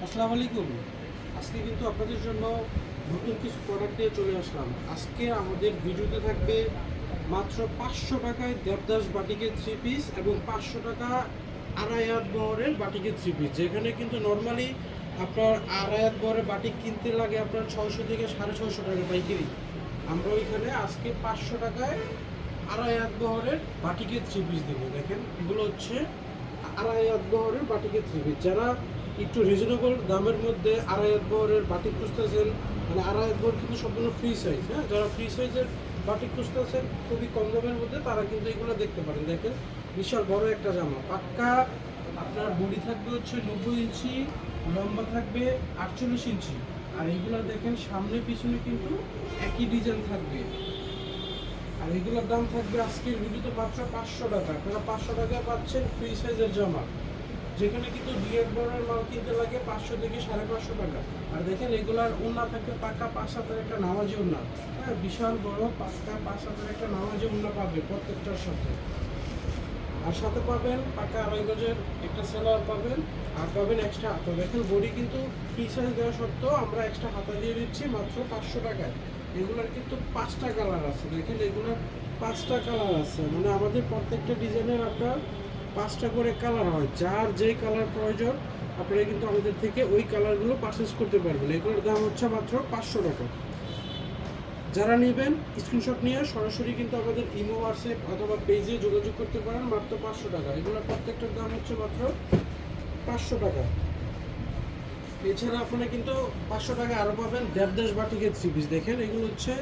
আসসালামু আলাইকুম। আজকে কিন্তু আপনাদের জন্য নতুন কিছু প্রোডাক্ট নিয়ে চলে আসলাম। আজকে আমাদের ভিডিওতে থাকবে মাত্র 500 টাকায় দেবদাস বাটিকের 3 পিস এবং 500 টাকা আড়াই হাত বহরের বাটিকের 3 পিস, যেখানে কিন্তু নর্মালি আপনার আড়াই হাত বহরের বাটিক কিনতে লাগে আপনার 600 থেকে 650 টাকা পাইকারি। আমরা ওইখানে আজকে 500 টাকায় আড়াই হাত বহরের বাটিকের 3 পিস দেবো। দেখেন, এগুলো হচ্ছে আড়াই হাত বহরের বাটিকের 3 পিস। যারা একটু রিজনেবল দামের মধ্যে আড়াই হাত বহরের বাটিক খুঁজতেছেন, মানে আড়াই হাত বহর কিন্তু সম্পূর্ণ ফ্রি সাইজ, হ্যাঁ, যারা ফ্রি সাইজের বাটিক খুঁজতেছেন খুবই কম দামের মধ্যে, তারা কিন্তু এগুলো দেখতে পারেন। দেখেন, বিশাল বড় একটা জামা, পাক্কা আপনার বডি থাকবে হচ্ছে 90 ইঞ্চি, লম্বা থাকবে 48 ইঞ্চি। আর এগুলো দেখেন সামনে পিছনে কিন্তু একই ডিজাইন থাকবে। আর এগুলোর দাম থাকবে আজকের ভিডিওতে মাত্র 500 টাকা। আপনারা 500 টাকায় পাচ্ছেন ফ্রি সাইজের জামা, যেখানে কিন্তু দুই এক বড়ের মাল কিনতে লাগে 500 থেকে 550 টাকা। আর দেখেন, এগুলার ওড়না থাকবে পাক্কা 5 হাতের একটা নামাজি ওড়না, হ্যাঁ, বিশাল বড় পাক্কা 5 হাতের একটা নামাজি ওড়না পাবে প্রত্যেকটার সাথে। আর সাথে পাবেন পাক্কা আড়াই গজের একটা সেলোয়ার পাবেন, আর পাবেন এক্সট্রা হাতা। দেখেন, বডি কিন্তু ফ্রি সাইজ দেওয়া সত্ত্বেও আমরা এক্সট্রা হাতা দিয়ে দিচ্ছি মাত্র 500 টাকায়। এগুলার কিন্তু 5টা কালার আছে। দেখেন, এগুলার 5টা কালার আছে, মানে আমাদের প্রত্যেকটা ডিজাইনের আপনার 5টা করে কালার হয়। যার যেই কালার প্রয়োজন আপনারা কিন্তু আমাদের থেকে ওই কালারগুলো পারচেস করতে পারবেন। এগুলোর দাম হচ্ছে মাত্র 500 টাকা। যারা নেবেন স্ক্রিনশট নিয়ে সরাসরি কিন্তু আমাদের ইমো, হোয়াটসঅ্যাপ অথবা পেজে যোগাযোগ করতে পারেন মাত্র 500 টাকা। এগুলোর প্রত্যেকটার দাম হচ্ছে মাত্র 500 টাকা। এছাড়া আপনারা কিন্তু 500 টাকা আরও পাবেন দেবদাস বাটিকের 3 পিস। দেখেন, এগুলো হচ্ছে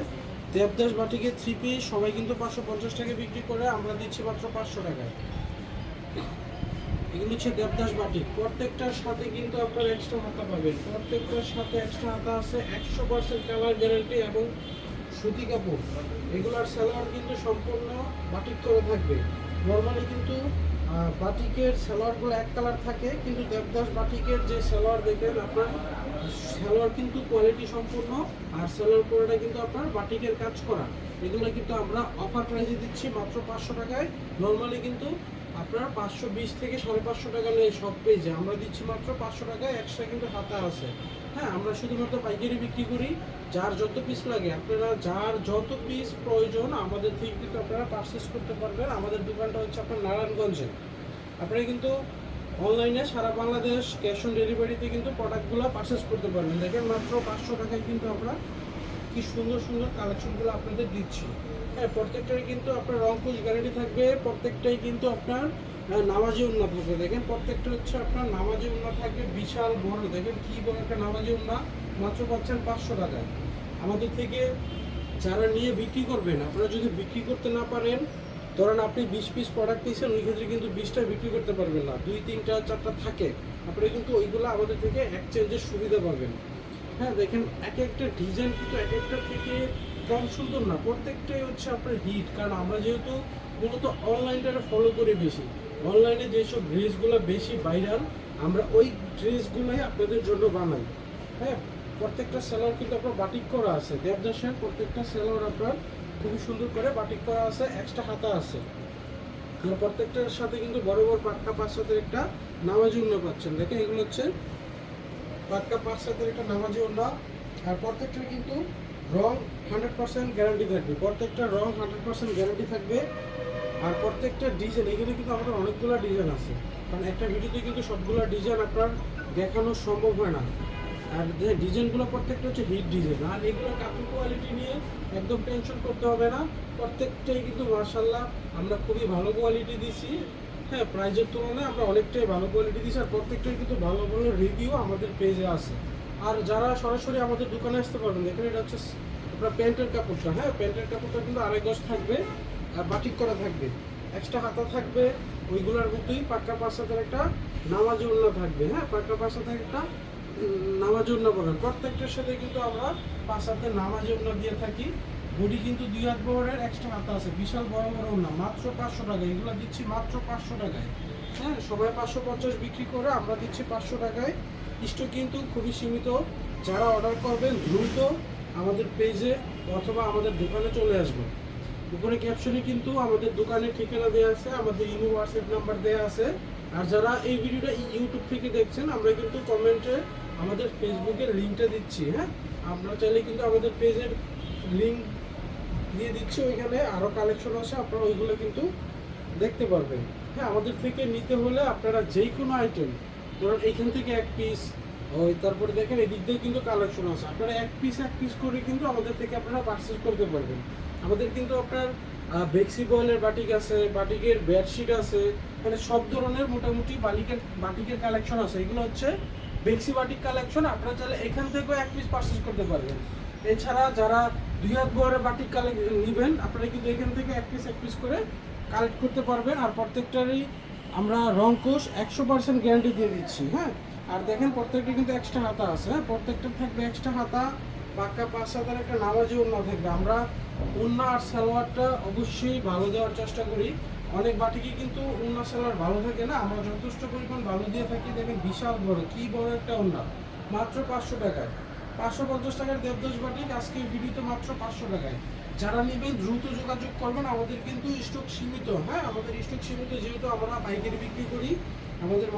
দেবদাস বাটিকের 3 পিস। সবাই কিন্তু 550 টাকা বিক্রি করে, আমরা দিচ্ছি মাত্র 500 টাকায়। এগুলো হচ্ছে দেবদাস বাটিক। প্রত্যেকটার সাথে কিন্তু আপনার এক্সট্রা হাতা পাবেন, প্রত্যেকটার সাথে এক্সট্রা হাতা আছে। 100% কালার গ্যারান্টি এবং সুতি কাপড়। এগুলার সালোয়ার কিন্তু সম্পূর্ণ বাটিক করা থাকবে। নর্মালি কিন্তু বাটিকের সালোয়ারগুলো এক কালার থাকে, কিন্তু দেবদাস বাটিকের যে সালোয়ার দেখেন আপনার, সালোয়ার কিন্তু কোয়ালিটি সম্পূর্ণ, আর সালোয়ার পুরোটা কিন্তু আপনার বাটিকের কাজ করা। এগুলো কিন্তু আমরা অফার প্রাইসে দিচ্ছি মাত্র 500 টাকায়। নর্মালি কিন্তু আপনার 520 থেকে 550 টাকা নেই সব পেজে, আমরা দিচ্ছি মাত্র 500 টাকায়। এক্সট্রা কিন্তু হাতা আছে, হ্যাঁ, আমরা শুধুমাত্র পাইকারি বিক্রি করি। যার যত পিস লাগে, আপনারা যার যত পিস প্রয়োজন আমাদের থেকে কিন্তু আপনারা পারচেস করতে পারবেন। আমাদের দোকানটা হচ্ছে আপনার নারায়ণগঞ্জে। আপনারা কিন্তু অনলাইনে সারা বাংলাদেশ ক্যাশ অন ডেলিভারিতে কিন্তু প্রোডাক্টগুলো পারচেস করতে পারবেন। দেখেন, মাত্র 500 টাকায় কিন্তু আমরা কি সুন্দর সুন্দর কালেকশনগুলো আপনাদের দিচ্ছি। হ্যাঁ, প্রত্যেকটাই কিন্তু আপনার রংপুর গ্যারান্টি থাকবে, প্রত্যেকটাই কিন্তু আপনার নামাজি ওড়না থাকবে। দেখেন, প্রত্যেকটা হচ্ছে আপনার নামাজি ওড়না থাকবে, বিশাল বড়। দেখেন কি বড় একটা নামাজি ওড়না, মাত্র পাচ্ছেন 500 টাকায়। আমাদের থেকে যারা নিয়ে বিক্রি করবেন, আপনারা যদি বিক্রি করতে না পারেন, ধরেন আপনি 20 পিস প্রোডাক্ট নিয়েছেন, ওই ক্ষেত্রে কিন্তু 20টা বিক্রি করতে পারবেন না, 2, 3, 4টা থাকে, আপনি কিন্তু ওইগুলো আমাদের থেকে এক্সচেঞ্জের সুবিধা পাবেন। হ্যাঁ, দেখেন, এক একটা ডিজাইন কিন্তু এক একটা থেকে কম সুন্দর না, প্রত্যেকটাই হচ্ছে আপনার হিট। কারণ আমরা যেহেতু মূলত অনলাইনটা ফলো করি বেশি, অনলাইনে যেসব ড্রেসগুলো বেশি ভাইরাল, আমরা ওই ড্রেসগুলোই আপনাদের জন্য বানাই। হ্যাঁ, প্রত্যেকটা সেলোয়ার কিন্তু আপনার বাটিক করা আছে। দেবদাসের প্রত্যেকটা সেলোয়ার আপনার খুবই সুন্দর করে বাটিক করা আছে, এক্সট্রা হাতা আছে। প্রত্যেকটার সাথে কিন্তু বড় বড় পাক্কা 5 হাতের একটা নামাজি ওড়না পাচ্ছেন। দেখেন, এগুলো হচ্ছে পাক্কা 5 হাতের একটা নামাজি ওড়না। আর প্রত্যেকটার কিন্তু রং 100% গ্যারান্টি থাকবে, প্রত্যেকটা রং 100% গ্যারান্টি থাকবে। আর প্রত্যেকটা ডিজাইন, এখানে কিন্তু আমাদের অনেকগুলো ডিজাইন আছে, কারণ একটা ভিডিওতে কিন্তু সবগুলো ডিজাইন আপনার দেখানো সম্ভব হয় না। আর যে ডিজাইনগুলো প্রত্যেকটা হচ্ছে হিট ডিজাইন। আর এগুলো কাপড় কোয়ালিটি নিয়ে একদম টেনশন করতে হবে না, প্রত্যেকটাই কিন্তু মাশাআল্লাহ আমরা খুবই ভালো কোয়ালিটি দিছি। হ্যাঁ, প্রাইজের তুলনায় আমরা অনেকটাই ভালো কোয়ালিটি দিচ্ছি। আর প্রত্যেকটাই কিন্তু ভালো ভালো রিভিউ আমাদের পেজে আছে। আর যারা সরাসরি আমাদের দোকানে আসতে পারবেন, এখানে এটা হচ্ছে আপনার প্যান্টের কাপড়টা, হ্যাঁ, প্যান্টের কাপড়টা কিন্তু আড়াই গজ থাকবে, আর বাটিক করা থাকবে, এক্সট্রা হাতা থাকবে। ওইগুলোর মধ্যেই পাক্কা 5 হাতের একটা নামাজি ওড়না থাকবে। হ্যাঁ, পাক্কা 5 হাতের একটা নামাজি ওড়না পাবেন। প্রত্যেকটার সাথে কিন্তু আমরা 5 হাতের নামাজি ওড়না দিয়ে থাকি। বডি কিন্তু 2 হাত বহরের এক্সট্রা হাতা আছে, বিশাল বড় বড় ওড়না, মাত্র 500 টাকায়। এগুলো দিচ্ছি মাত্র 500 টাকায়। হ্যাঁ, সবাই 550 বিক্রি করে, আমরা দিচ্ছি 500 টাকায়। স্টক কিন্তু খুবই সীমিত। যারা অর্ডার করবেন দ্রুত আমাদের পেজে অথবা আমাদের দোকানে চলে আসবেন। উপরে ক্যাপশনে কিন্তু আমাদের দোকানের ঠিকানা দেওয়া আছে, আমাদের ইমো হোয়াটসঅ্যাপ নাম্বার দেওয়া আছে। আর যারা এই ভিডিওটা ইউটিউব থেকে দেখছেন, আমরা কিন্তু কমেন্টে আমাদের ফেসবুকের লিঙ্কটা দিচ্ছি। হ্যাঁ, আপনারা চাইলে কিন্তু আমাদের পেজের লিঙ্ক দিয়ে দিচ্ছি, ওইখানে আরও কালেকশন আছে, আপনারা ওইগুলো কিন্তু দেখতে পারবেন। হ্যাঁ, আমাদের থেকে নিতে হলে আপনারা যেই কোনো আইটেম, ধরুন এইখান থেকে এক পিস, ওই তারপরে দেখেন এদিক দিয়ে কিন্তু কালেকশন আছে, আপনারা এক পিস করে কিন্তু আমাদের থেকে আপনারা পারচেজ করতে পারবেন। আমাদের কিন্তু আপনার বেক্সি বয়েলের বাটিক আছে, বাটিকের বেডশিট আছে, মানে সব ধরনের মোটামুটি বাটিকের কালেকশন আছে। এগুলো হচ্ছে বেক্সি বাটিক কালেকশন, আপনারা চাইলে এখান থেকেও এক পিস পারচেজ করতে পারবেন। এছাড়া যারা 2 হাত বহরের বাটিক নেবেন, আপনারা কিন্তু এখান থেকে এক পিস করে কালেক্ট করতে পারবেন। আর প্রত্যেকটারই আমরা রংকোশ 100% গ্যারান্টি দিয়ে দিচ্ছি। হ্যাঁ, আর দেখেন প্রত্যেকটা কিন্তু এক্সট্রা হাতা আছে। হ্যাঁ, প্রত্যেকটা থাকবে এক্সট্রা হাতা, পাক্কা 5 হাতার একটা নামাজি ওড়না থাকবে। আমরা ওড়না আর সালোয়ারটা অবশ্যই ভালো দেওয়ার চেষ্টা করি। অনেক বাটিকে কিন্তু ওড়না সালোয়ার ভালো থাকে না, আমরা যথেষ্ট পরিমাণ ভালো দিয়ে থাকি। দেখেন বিশাল বড়, কি বড় একটা ওড়না, মাত্র 500 টাকায়। 550 টাকার দেবদাস বাটিক আজকে ভিডিওতে মাত্র 500 টাকায়। যারা নেবেন দ্রুত যোগাযোগ করবেন, আমাদের কিন্তু স্টক সীমিত। হ্যাঁ, আমাদের স্টক সীমিত, যেহেতু আমরা পাইকারি বিক্রি করি। আমাদের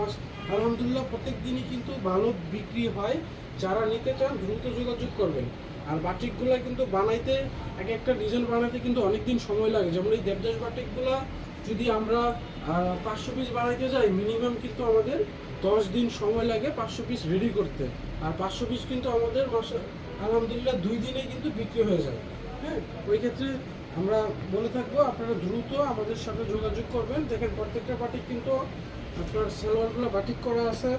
আলহামদুলিল্লাহ প্রত্যেক দিনই কিন্তু ভালো বিক্রি হয়। যারা নিতে চান দ্রুত যোগাযোগ করবেন। আর বাটিকগুলো কিন্তু বানাইতে, এক একটা ডিজাইন বানাইতে কিন্তু অনেক দিন সময় লাগে। যেমন এই দেবদাস বাটিকগুলো যদি আমরা 500 পিস বানাইতে যাই, মিনিমাম কিন্তু আমাদের 10 দিন সময় লাগে 500 পিস রেডি করতে। আর 500 পিস কিন্তু আমাদের আলহামদুলিল্লাহ 2 দিনে কিন্তু বিক্রি হয়ে যায়। হ্যাঁ, ওই ক্ষেত্রে আমরা বলে থাকবো আপনারা দ্রুত আমাদের সাথে যোগাযোগ করবেন। দেখেন প্রত্যেকটা বাটিক কিন্তু আপনার সালোয়ারগুলো বাটিক করা আছে,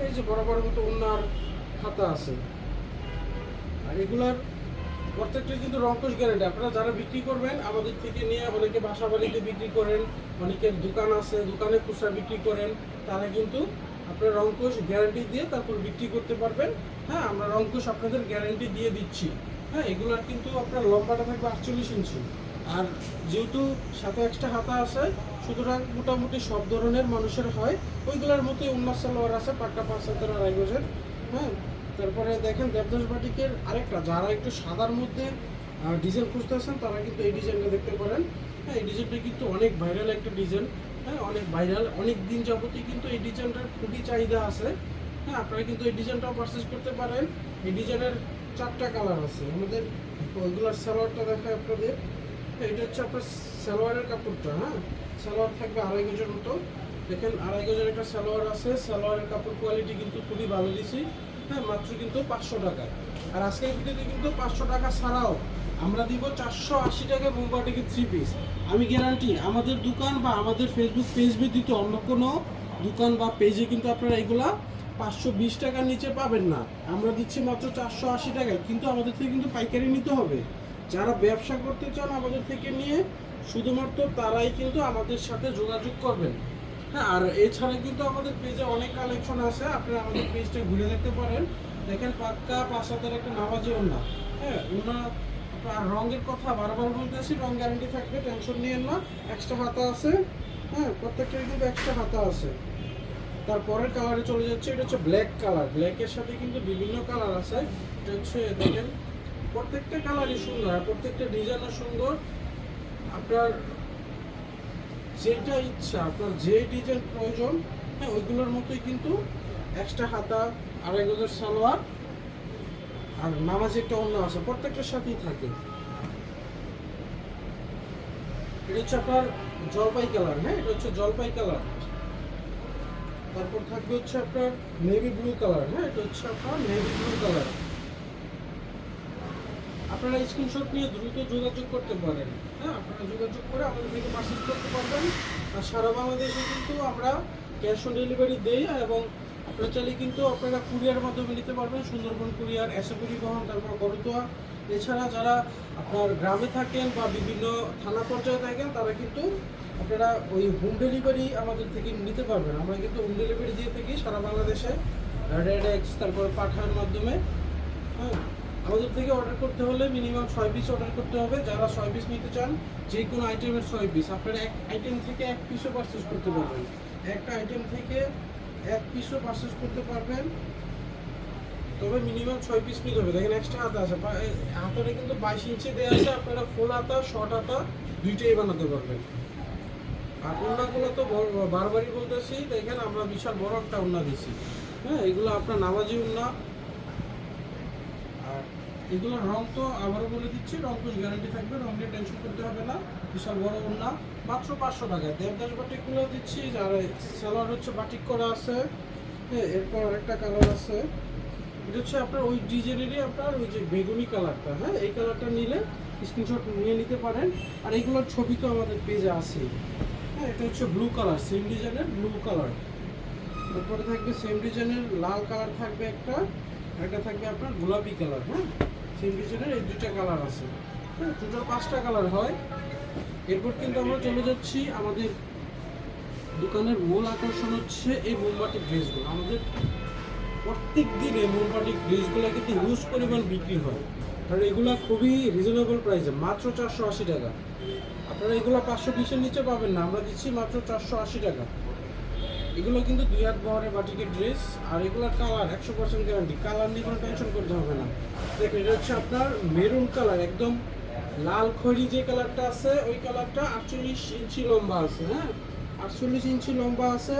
এই যে বড় বড় মতো ওড়নার হাতা আছে। আর এগুলার প্রত্যেকটা কিন্তু রংকশ গ্যারান্টি। আপনারা যারা বিক্রি করবেন আমাদের থেকে নিয়ে, অনেকে বাসা বাড়িতে বিক্রি করেন, অনেকের দোকান আছে, দোকানে খুচরা বিক্রি করেন, তারা কিন্তু আপনার রংকশ গ্যারান্টি দিয়ে তারপর বিক্রি করতে পারবেন। হ্যাঁ, আমরা রংকশ আপনাদের গ্যারান্টি দিয়ে দিচ্ছি। হ্যাঁ, এগুলার কিন্তু আপনার লম্বাটা থাকবে 48 ইঞ্চি। আর যেহেতু সাথে এক্সট্রা হাতা আছে, সুতরাং মোটামুটি সব ধরনের মানুষের হয়। ওইগুলোর মতোই ওড়না সালোয়ার আছে, পাক্কা 5 হাতের 2.5 গজের। হ্যাঁ, তারপরে দেখেন দেবদাস বাটিকের আরেকটা, যারা একটু সাদার মধ্যে ডিজাইন খুঁজতেছেন তারা কিন্তু এই ডিজাইনটা দেখতে পারেন। হ্যাঁ, এই ডিজাইনটা কিন্তু অনেক ভাইরাল একটা ডিজাইন। হ্যাঁ, অনেক ভাইরাল, অনেক দিন যাবতই কিন্তু এই ডিজাইনটার খুবই চাহিদা আছে। হ্যাঁ, আপনারা কিন্তু এই ডিজাইনটাও পারচেজ করতে পারেন। এই ডিজাইনের 4টা কালার আছে। আমাদের ওইগুলোর সালোয়ারটা দেখায় আপনাদের। এটা হচ্ছে আপনার সালোয়ারের কাপড়টা। হ্যাঁ, সালোয়ার থাকবে 2.5 গজের মতো। দেখেন 2.5 গজের একটা সালোয়ার আছে। সালোয়ারের কাপড় কোয়ালিটি কিন্তু খুবই ভালো দিছি। হ্যাঁ, মাত্র কিন্তু 500 টাকায়। আর আজকের ভিডিওতে কিন্তু 500 টাকা ছাড়াও আমরা দিব 480 টাকা বোমবাটিকে 3 পিস। আমি গ্যারান্টি আমাদের দোকান বা আমাদের ফেসবুক পেজ ব্যতীত অন্য কোনো দোকান বা পেজে কিন্তু আপনারা এগুলা 520 টাকার নিচে পাবেন না। আমরা দিচ্ছি মাত্র 480 টাকায়। কিন্তু আমাদের থেকে কিন্তু পাইকারি নিতে হবে। যারা ব্যবসা করতে চান আমাদের থেকে নিয়ে, শুধুমাত্র তারাই কিন্তু আমাদের সাথে যোগাযোগ করবেন। হ্যাঁ, আর এছাড়া কিন্তু আমাদের পেজে অনেক কালেকশন আছে, আপনারা আমাদের পেজটা ঘুরে দেখতে পারেন। দেখেন পাক্কা 5 হাতের একটা নামাজি ওড়না। হ্যাঁ, ওড়না আর রঙের কথা বারবার বলতেছি, রং গ্যারান্টি থাকবে, টেনশন নিয়েন না। এক্সট্রা হাতা আছে। হ্যাঁ, প্রত্যেকটারই কিন্তু এক্সট্রা হাতা আছে। তারপরের কালারে চলে যাচ্ছে, এটা হচ্ছে ব্ল্যাক কালার। ব্ল্যাকের সাথে কিন্তু বিভিন্ন কালার আছে। এটা হচ্ছে দেখেন প্রত্যেকটা কালারই সুন্দর, আর প্রত্যেকটা ডিজাইনও সুন্দর। আপনার যেটা ইচ্ছা, আপনার যে ডিজাইন প্রয়োজন, হ্যাঁ, ওইগুলোর মতোই কিন্তু এক্সট্রা হাতা, 2.5 গজের সালোয়ার আর নামাজি একটা ওড়না আছে, প্রত্যেকটার সাথেই থাকে। এটা হচ্ছে আপনার জলপাই কালার। হ্যাঁ, এটা হচ্ছে জলপাই কালার। তারপর থাকবে হচ্ছে আপনার নেভি ব্লু কালার। হ্যাঁ, এটা হচ্ছে আপনার নেভি ব্লু কালার। আপনারা স্ক্রিনশট নিয়ে দ্রুত যোগাযোগ করতে পারেন। হ্যাঁ, আপনারা যোগাযোগ করে আমাদের থেকে পারচেজ করতে পারবেন। আর সারা বাংলাদেশে কিন্তু আমরা ক্যাশ অন ডেলিভারি দেই, এবং আপনারা চাইলে কিন্তু আপনারা কুরিয়ার মাধ্যমে নিতে পারবেন। সুন্দরবন কুরিয়ার, এসে পরিবহন, তারপর করতোয়া। এছাড়া যারা আপনার গ্রামে থাকেন বা বিভিন্ন থানা পর্যায়ে থাকেন, তারা কিন্তু আপনারা ওই হোম ডেলিভারি আমাদের থেকে নিতে পারবেন। আমরা কিন্তু হোম ডেলিভারি দিয়ে থাকি সারা বাংলাদেশে, রেড এক্স, তারপর পাঠানোর মাধ্যমে। হ্যাঁ, আমাদের থেকে অর্ডার করতে হলে মিনিমাম 6 পিস অর্ডার করতে হবে। যারা 6 পিস নিতে চান, যে কোনো আইটেমের 6 পিস, আপনারা এক আইটেম থেকে 1 পিসও পারচেজ করতে পারবেন। একটা আইটেম থেকে 1 পিসও পারচেজ করতে পারবেন, তবে মিনিমাম 6 পিস নিতে হবে। দেখেন এক্সট্রা হাতা আছে, হাতাটা কিন্তু 22 ইঞ্চি দেওয়া আছে। আপনারা ফুল হাতা, শর্ট হাতা দুইটাই বানাতে পারবেন। আর ওড়নাগুলো তো বারবারই বলতেছি, দেখেন আমরা বিশাল বড় একটা ওড়না দিছি। হ্যাঁ, এগুলো আপনার নামাজি ওড়না। আর এগুলোর রং তো আবারও বলে দিচ্ছি, রং কোচ গ্যারান্টি থাকবে, রং নিয়ে টেনশন করতে হবে না। বিশাল বড় ওড়না, মাত্র 500 টাকায় দেবদাস বাটিকগুলো দিচ্ছি। আর সালোয়ার হচ্ছে বাটিক করা আছে। হ্যাঁ, এরপর আরেকটা কালার আছে, এটা হচ্ছে আপনার ওই ডিজাইনেরই আপনার ওই যে বেগুনি কালারটা। হ্যাঁ, এই কালারটা নিলে স্ক্রিনশট নিয়ে নিতে পারেন। আর এইগুলোর ছবি তো আমাদের পেজে আছে। হ্যাঁ, এটা হচ্ছে ব্লু কালার, সেম ডিজাইনের ব্লু কালার। তারপরে থাকবে সেম ডিজাইনের লাল কালার থাকবে একটা, একটা থাকবে আপনার গোলাপি কালার। হ্যাঁ, সেম ডিজাইনের এই দুইটা কালার আছে। হ্যাঁ, টোটাল 5টা কালার হয়। এরপর কিন্তু আমরা চলে যাচ্ছি, আমাদের দোকানের মূল আকর্ষণ হচ্ছে এই মোমবাতি ড্রেসগুলো। আমাদের প্রত্যেক দিন এই মোমবাতি ড্রেসগুলো কিন্তু হিউজ পরিমাণ বিক্রি হয়, কারণ এগুলো খুবই রিজনেবল প্রাইসে, মাত্র 480 টাকা। আপনারা এগুলো 520-এর নিচে পাবেন না, আমরা দিচ্ছি মাত্র 480 টাকা। এগুলো কিন্তু 2 হাত বহরের বাটিকের ড্রেস। আর এগুলোর কালার 100% গ্যারান্টি, কালার নিয়ে কোনো টেনশন করতে হবে না। দেখেন, এটা হচ্ছে আপনার মেরুন কালার, একদম লাল খয়েরি যে কালারটা আছে ওই কালারটা। 48 ইঞ্চি লম্বা আছে। হ্যাঁ, 48 ইঞ্চি লম্বা আছে।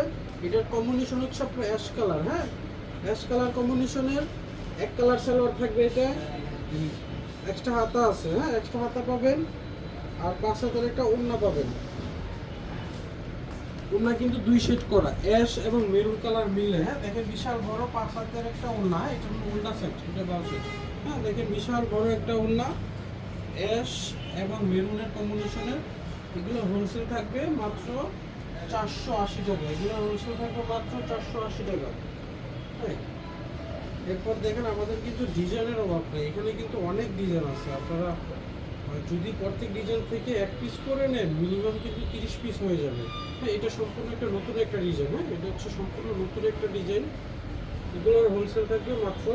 এটার কম্বিনেশন হচ্ছে আপনার অ্যাশ কালার। হ্যাঁ, অ্যাশ কালার কম্বিনেশনের এক কালার সালোয়ার থাকবে। এটা এক্সট্রা হাতা আছে। হ্যাঁ, এক্সট্রা হাতা পাবেন। আর 5 হাতের একটা ওড়না পাবেন। ওড়না কিন্তু 2 শেড করা, অ্যাশ এবং মেরুন কালার মিলে। হ্যাঁ, দেখেন বিশাল বড় 5 হাতের একটা ওড়না। এটা হলো ওড়না সেট, এটা 12 সেট। হ্যাঁ, দেখেন বিশাল বড় একটা ওড়না, অ্যাশ এবং মেরুনের কম্বিনেশনের। এগুলো হোলসেল থাকবে মাত্র 480 টাকা। এগুলো হোলসেল থাকবে মাত্র 480 টাকা। হ্যাঁ, এরপর দেখেন আমাদের কিন্তু ডিজাইনের অভাব নেই, এখানে কিন্তু অনেক ডিজাইন আছে। আপনারা যদি প্রত্যেক ডিজাইন থেকে 1 পিস করে নেন, মিনিমাম কিন্তু 30 পিস হয়ে যাবে। হ্যাঁ, এটা সম্পূর্ণ একটা নতুন একটা ডিজাইন। হ্যাঁ, এটা হচ্ছে সম্পূর্ণ নতুন একটা ডিজাইন। এগুলোর হোলসেল থাকবে মাত্র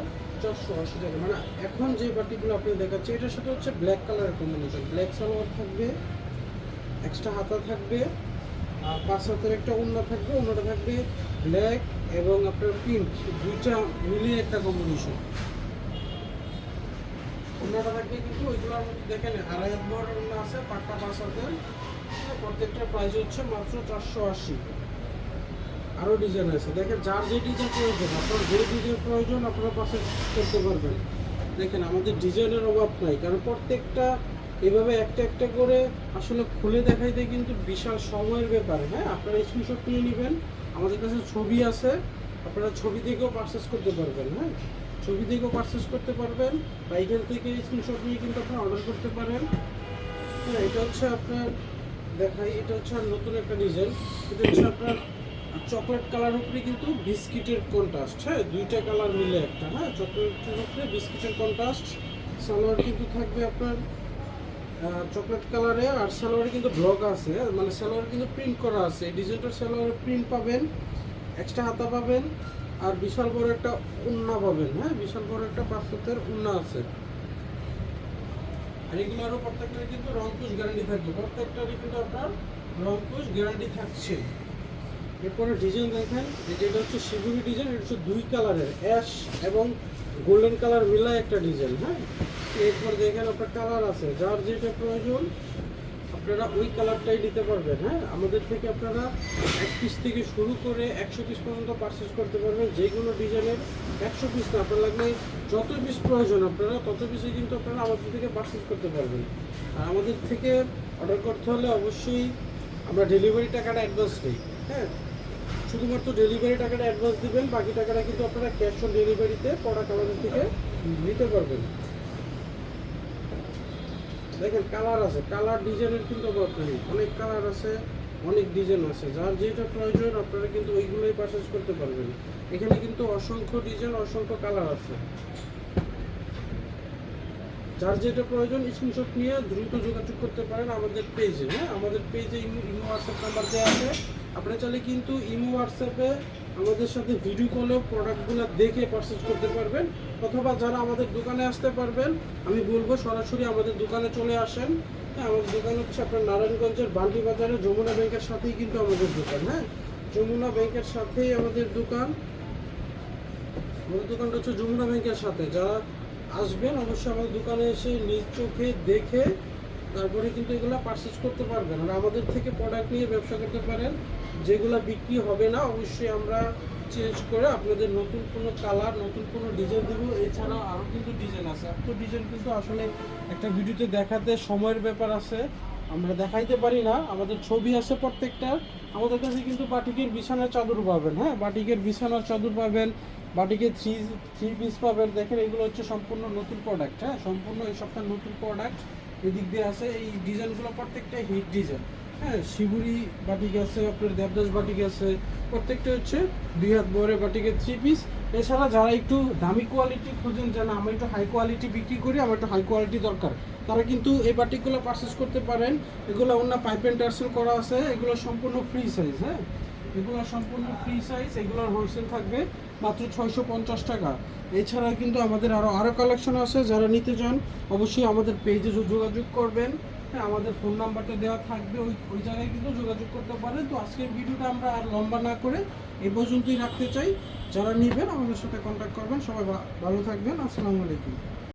480 টাকা। মানে এখন যে বাটিগুলো আপনি দেখাচ্ছি, এটার সাথে হচ্ছে ব্ল্যাক কালারের কম্বিনেশন, ব্ল্যাক সালোয়ার থাকবে, এক্সট্রা হাতা থাকবে, আর 5 হাতের একটা ওড়না থাকবে। ওড়নাটা থাকবে ব্ল্যাক এবং আপনার পিঙ্ক, দুইটা মিলিয়ে একটা কম্বিনেশন। ওড়নাটা থাকবে কিন্তু ওইগুলোর মধ্যে দেখেন 2.5 হাত বড় ওড়না আছে, পাটটা 5 হাতের। প্রত্যেকটার প্রাইস হচ্ছে মাত্র 480। আরও ডিজাইন আছে, দেখেন যার যে ডিজাইন প্রয়োজন, আপনার যে ডিজাইন প্রয়োজন আপনারা পারচেজ করতে পারবেন। দেখেন আমাদের ডিজাইনের অভাব নাই, কারণ প্রত্যেকটা এভাবে একটা একটা করে আসলে খুলে দেখাইতে কিন্তু বিশাল সময়ের ব্যাপার। হ্যাঁ, আপনারা স্ক্রিনশট নিয়ে নেবেন, আমাদের কাছে ছবি আছে, আপনারা ছবি থেকেও পারচেজ করতে পারবেন। হ্যাঁ, ছবি থেকেও পারচেজ করতে পারবেন, বা এখান থেকে স্ক্রিনশট নিয়ে কিন্তু আপনারা অর্ডার করতে পারেন। হ্যাঁ, এটা হচ্ছে আপনার দেখাই, এটা হচ্ছে নতুন একটা ডিজাইন। এটা হচ্ছে আপনার চকলেট কালার উপরে কিন্তু বিস্কিটের কন্ট্রাস্ট। হ্যাঁ, দুইটা কালার মিলে একটা। হ্যাঁ, চকলেটের উপরে বিস্কিটের কন্ট্রাস্ট। সালোয়ার কিন্তু থাকবে আপনার চকলেট কালারে। আর সালোয়ারে কিন্তু ব্লক আছে, মানে সালোয়ার কিন্তু প্রিন্ট করা আছে। এই ডিজাইনটার সালোয়ারে প্রিন্ট পাবেন, এক্সট্রা হাতা পাবেন, আর বিশাল বড় একটা ওড়না পাবেন। হ্যাঁ, বিশাল বড় একটা 5 হাতের ওড়না আছে। আর এগুলোরও প্রত্যেকটারই কিন্তু রং কোচ গ্যারান্টি থাকবে, প্রত্যেকটারই কিন্তু আপনার রং কোচ গ্যারান্টি থাকছে। এরপরে ডিজাইন দেখেন, যেটা হচ্ছে শিবুরি ডিজাইন, এটা হচ্ছে 2 কালারের, অ্যাশ এবং গোল্ডেন কালার মিলায় একটা ডিজাইন। হ্যাঁ, এরপর দেখেন আপনার কালার আছে, যার যেটা প্রয়োজন আপনারা ওই কালারটাই নিতে পারবেন। হ্যাঁ, আমাদের থেকে আপনারা 1 পিস থেকে শুরু করে 100 পিস পর্যন্ত পারচেস করতে পারবেন। যে কোনো ডিজাইনের 100 পিস না, আপনার লাগলে যত পিস প্রয়োজন আপনারা তত পিসে কিন্তু আপনারা আমাদের থেকে পারচেস করতে পারবেন। আর আমাদের থেকে অর্ডার করতে হলে অবশ্যই আমরা ডেলিভারি টাকাটা অ্যাডভান্স নিই। হ্যাঁ, শুধুমাত্র ডেলিভারি টাকাটা অ্যাডভান্স দিবেন, বাকি টাকাটা কিন্তু আপনারা ক্যাশ অন ডেলিভারিতে পড়া কালারের থেকে নিতে পারবেন। দেখেন কালার আছে, কালার ডিজাইনের কিন্তু অভাব নেই, অনেক কালার আছে, অনেক ডিজাইন আছে। যার যেটা প্রয়োজন আপনারা কিন্তু ওইগুলোই পারচেজ করতে পারবেন। এখানে কিন্তু অসংখ্য ডিজাইন, অসংখ্য কালার আছে। যার যেটা প্রয়োজন স্ক্রিনশট নিয়ে দ্রুত যোগাযোগ করতে পারেন আমাদের পেজে। হ্যাঁ, আমাদের পেজে ইমো হোয়াটসঅ্যাপ নাম্বার দেওয়া আছে, আপনারা চাইলে কিন্তু ইমো হোয়াটসঅ্যাপে আমাদের সাথে ভিডিও কলেও প্রোডাক্টগুলো দেখে পারচেজ করতে পারবেন। অথবা যারা আমাদের দোকানে আসতে পারবেন, আমি বলবো সরাসরি আমাদের দোকানে চলে আসেন। হ্যাঁ, আমাদের দোকান হচ্ছে আপনার নারায়ণগঞ্জের বান্ডি বাজারে যমুনা ব্যাংকের সাথেই কিন্তু আমাদের দোকান। হ্যাঁ, যমুনা ব্যাংকের সাথেই আমাদের দোকান। আমাদের দোকানটা হচ্ছে যমুনা ব্যাংকের সাথে। যারা আসবেন অবশ্যই আমাদের দোকানে এসে নিজ চোখে দেখে তারপরে কিন্তু এগুলো পারচেজ করতে পারবেন। আর আমাদের থেকে প্রোডাক্ট নিয়ে ব্যবসা করতে পারেন। যেগুলো বিক্রি হবে না অবশ্যই আমরা চেঞ্জ করে আপনাদের নতুন কোনো কালার, নতুন কোনো ডিজাইন দেবো। এছাড়াও আরও কিন্তু ডিজাইন আছে। এত ডিজাইন কিন্তু আসলে একটা ভিডিওতে দেখাতে সময়ের ব্যাপার আছে, আমরা দেখাইতে পারি না। আমাদের ছবি আছে প্রত্যেকটা। আমাদের কাছে কিন্তু বাটিকের বিছানার চাদর পাবেন, হ্যাঁ, বাটিকের বিছানার চাদর পাবেন, বাটিকের থ্রি পিস পাবেন। দেখেন এগুলো হচ্ছে সম্পূর্ণ নতুন প্রোডাক্ট, হ্যাঁ, সম্পূর্ণ এই সপ্তাহ নতুন প্রোডাক্ট এদিক দিয়ে আছে। এই ডিজাইনগুলো প্রত্যেকটাই হিট ডিজাইন, হ্যাঁ, শিবুরি বাটিক আছে, আপনার দেবদাস বাটিক আছে, প্রত্যেকটা হচ্ছে 2 হাত বহরের বাটিকের 3 পিস। এছাড়া যারা একটু দামি কোয়ালিটি খোঁজেন, যেন আমি একটু হাই কোয়ালিটি বিক্রি করি, আমার একটু হাই কোয়ালিটি দরকার, তারা কিন্তু এই বাটিকগুলো পারচেস করতে পারেন। এগুলো অন্য পাইপ অ্যান্ড টার্সেল করা আছে, এগুলো সম্পূর্ণ ফ্রি সাইজ, হ্যাঁ, এগুলো সম্পূর্ণ ফ্রি সাইজ। এগুলোর হোলসেল থাকবে মাত্র 650 টাকা। এছাড়া কিন্তু আমাদের আরও কালেকশন আছে। যারা নিতে চান অবশ্যই আমাদের পেজে যোগাযোগ করবেন, হ্যাঁ, আমাদের ফোন নাম্বারটা দেওয়া থাকবে, ওই জায়গায় কিন্তু যোগাযোগ করতে পারেন। তো আজকের ভিডিওটা আমরা আর লম্বা না করে এই পর্যন্তই রাখতে চাই। যারা নেবেন আমাদের সাথে কন্ট্যাক্ট করবেন। সবাই ভালো থাকবেন। আসসালামু আলাইকুম।